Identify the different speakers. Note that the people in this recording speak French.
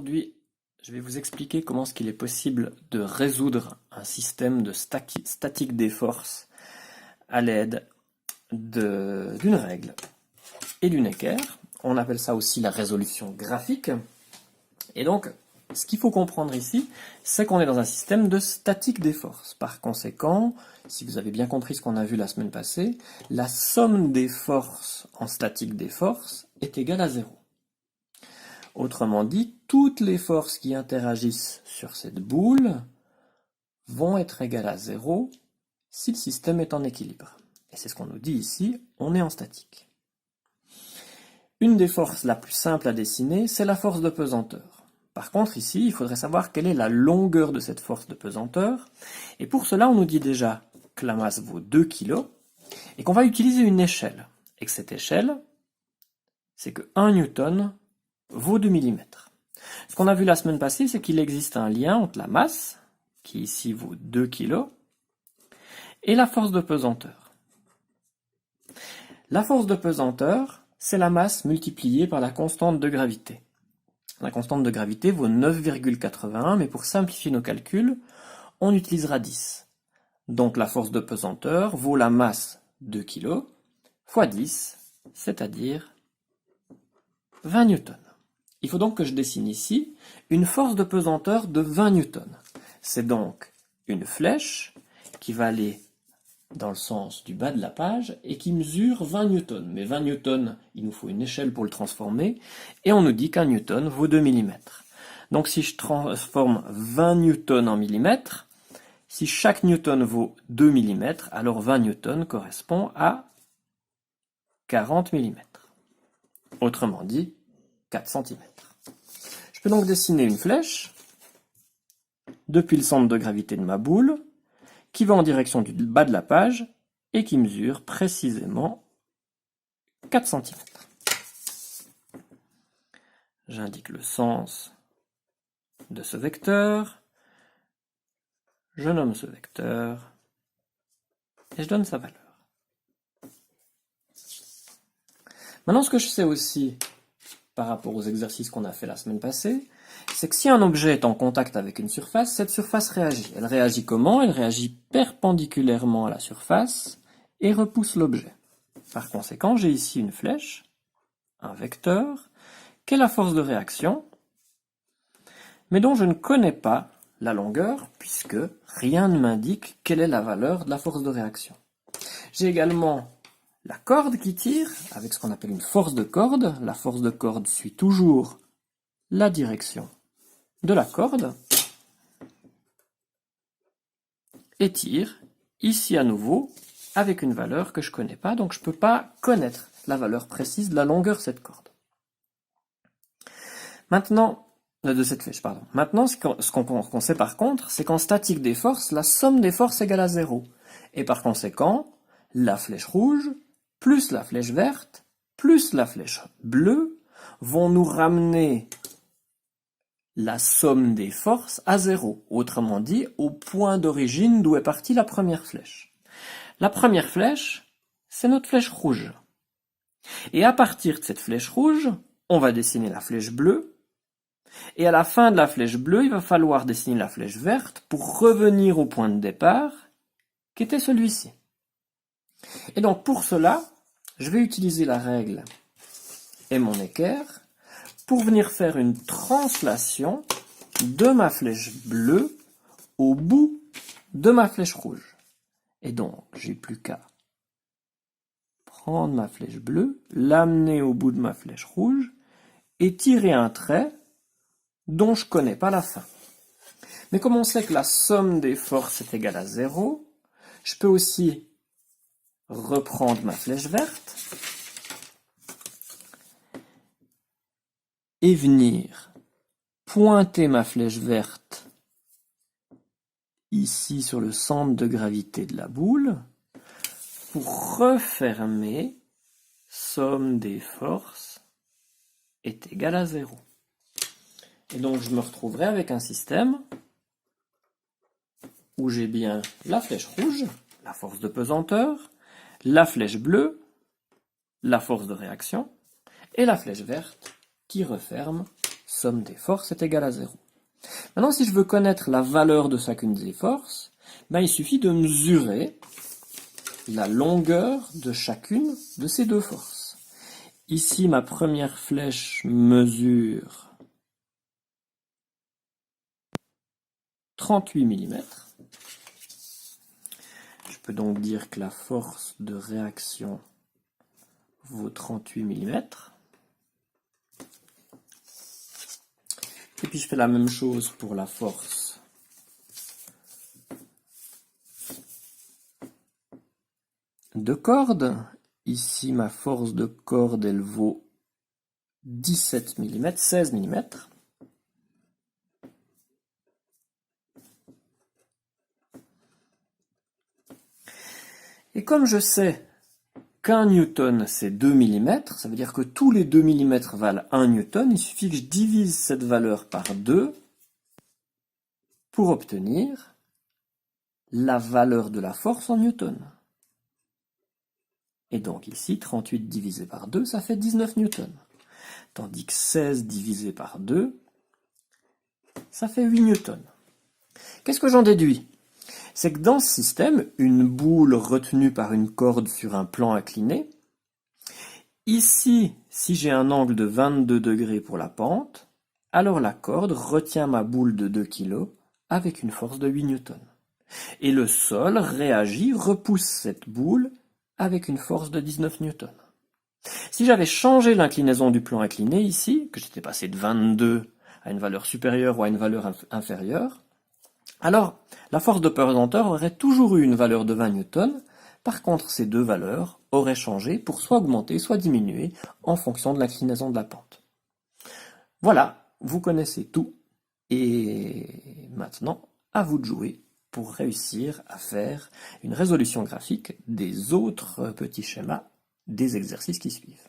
Speaker 1: Aujourd'hui, je vais vous expliquer comment est-ce qu'il est possible de résoudre un système de statique des forces à l'aide d'une règle et d'une équerre. On appelle ça aussi la résolution graphique. Et donc, ce qu'il faut comprendre ici, c'est qu'on est dans un système de statique des forces. Par conséquent, si vous avez bien compris ce qu'on a vu la semaine passée, la somme des forces en statique des forces est égale à 0. Autrement dit, toutes les forces qui interagissent sur cette boule vont être égales à 0 si le système est en équilibre. Et c'est ce qu'on nous dit ici, on est en statique. Une des forces la plus simple à dessiner, c'est la force de pesanteur. Par contre, ici, il faudrait savoir quelle est la longueur de cette force de pesanteur. Et pour cela, on nous dit déjà que la masse vaut 2 kg et qu'on va utiliser une échelle. Et que cette échelle, c'est que 1 newton vaut 2 mm. Ce qu'on a vu la semaine passée, c'est qu'il existe un lien entre la masse, qui ici vaut 2 kg, et la force de pesanteur. La force de pesanteur, c'est la masse multipliée par la constante de gravité. La constante de gravité vaut 9,81, mais pour simplifier nos calculs, on utilisera 10. Donc la force de pesanteur vaut la masse 2 kg fois 10, c'est-à-dire 20 newtons. Il faut donc que je dessine ici une force de pesanteur de 20 newtons. C'est donc une flèche qui va aller dans le sens du bas de la page et qui mesure 20 newtons. Mais 20 newtons, il nous faut une échelle pour le transformer et on nous dit qu'un newton vaut 2 mm. Donc si je transforme 20 newtons en millimètres, si chaque newton vaut 2 mm, alors 20 newtons correspond à 40 mm. Autrement dit, 4 cm. Je peux donc dessiner une flèche depuis le centre de gravité de ma boule qui va en direction du bas de la page et qui mesure précisément 4 cm. J'indique le sens de ce vecteur, je nomme ce vecteur et je donne sa valeur. Maintenant, ce que je sais aussi par rapport aux exercices qu'on a fait la semaine passée, c'est que si un objet est en contact avec une surface, cette surface réagit. Elle réagit comment? Elle réagit perpendiculairement à la surface et repousse l'objet. Par conséquent, j'ai ici une flèche, un vecteur, qui est la force de réaction, mais dont je ne connais pas la longueur, puisque rien ne m'indique quelle est la valeur de la force de réaction. J'ai également la corde qui tire, avec ce qu'on appelle une force de corde. La force de corde suit toujours la direction de la corde et tire, ici à nouveau, avec une valeur que je ne connais pas, donc je ne peux pas connaître la valeur précise de la longueur de cette corde. Maintenant, de cette flèche, pardon. Maintenant, ce qu'on sait par contre, c'est qu'en statique des forces, la somme des forces égale à 0. Et par conséquent, la flèche rouge plus la flèche verte, plus la flèche bleue, vont nous ramener la somme des forces à 0. Autrement dit, au point d'origine d'où est partie la première flèche. La première flèche, c'est notre flèche rouge. Et à partir de cette flèche rouge, on va dessiner la flèche bleue. Et à la fin de la flèche bleue, il va falloir dessiner la flèche verte pour revenir au point de départ, qui était celui-ci. Et donc pour cela, je vais utiliser la règle et mon équerre pour venir faire une translation de ma flèche bleue au bout de ma flèche rouge. Et donc, j'ai plus qu'à prendre ma flèche bleue, l'amener au bout de ma flèche rouge et tirer un trait dont je ne connais pas la fin. Mais comme on sait que la somme des forces est égale à 0, je peux aussi reprendre ma flèche verte et venir pointer ma flèche verte ici sur le centre de gravité de la boule pour refermer somme des forces est égale à 0. Et donc je me retrouverai avec un système où j'ai bien la flèche rouge, la force de pesanteur, la flèche bleue, la force de réaction, et la flèche verte qui referme somme des forces est égale à 0. Maintenant, si je veux connaître la valeur de chacune des forces, ben, il suffit de mesurer la longueur de chacune de ces deux forces. Ici, ma première flèche mesure 38 mm. Je peux donc dire que la force de réaction vaut 38 mm. Et puis je fais la même chose pour la force de corde. Ici, ma force de corde, elle vaut 17 mm, 16 mm. Et comme je sais qu'un newton c'est 2 mm, ça veut dire que tous les 2 mm valent 1 newton, il suffit que je divise cette valeur par 2 pour obtenir la valeur de la force en newton. Et donc ici, 38 divisé par 2, ça fait 19 newtons. Tandis que 16 divisé par 2, ça fait 8 newtons. Qu'est-ce que j'en déduis? C'est que dans ce système, une boule retenue par une corde sur un plan incliné, ici, si j'ai un angle de 22 degrés pour la pente, alors la corde retient ma boule de 2 kg avec une force de 8 newtons. Et le sol réagit, repousse cette boule avec une force de 19 newtons. Si j'avais changé l'inclinaison du plan incliné ici, que j'étais passé de 22 à une valeur supérieure ou à une valeur inférieure, alors la force de pesanteur aurait toujours eu une valeur de 20 newtons. Par contre, ces deux valeurs auraient changé pour soit augmenter, soit diminuer en fonction de l'inclinaison de la pente. Voilà, vous connaissez tout. Et maintenant, à vous de jouer pour réussir à faire une résolution graphique des autres petits schémas des exercices qui suivent.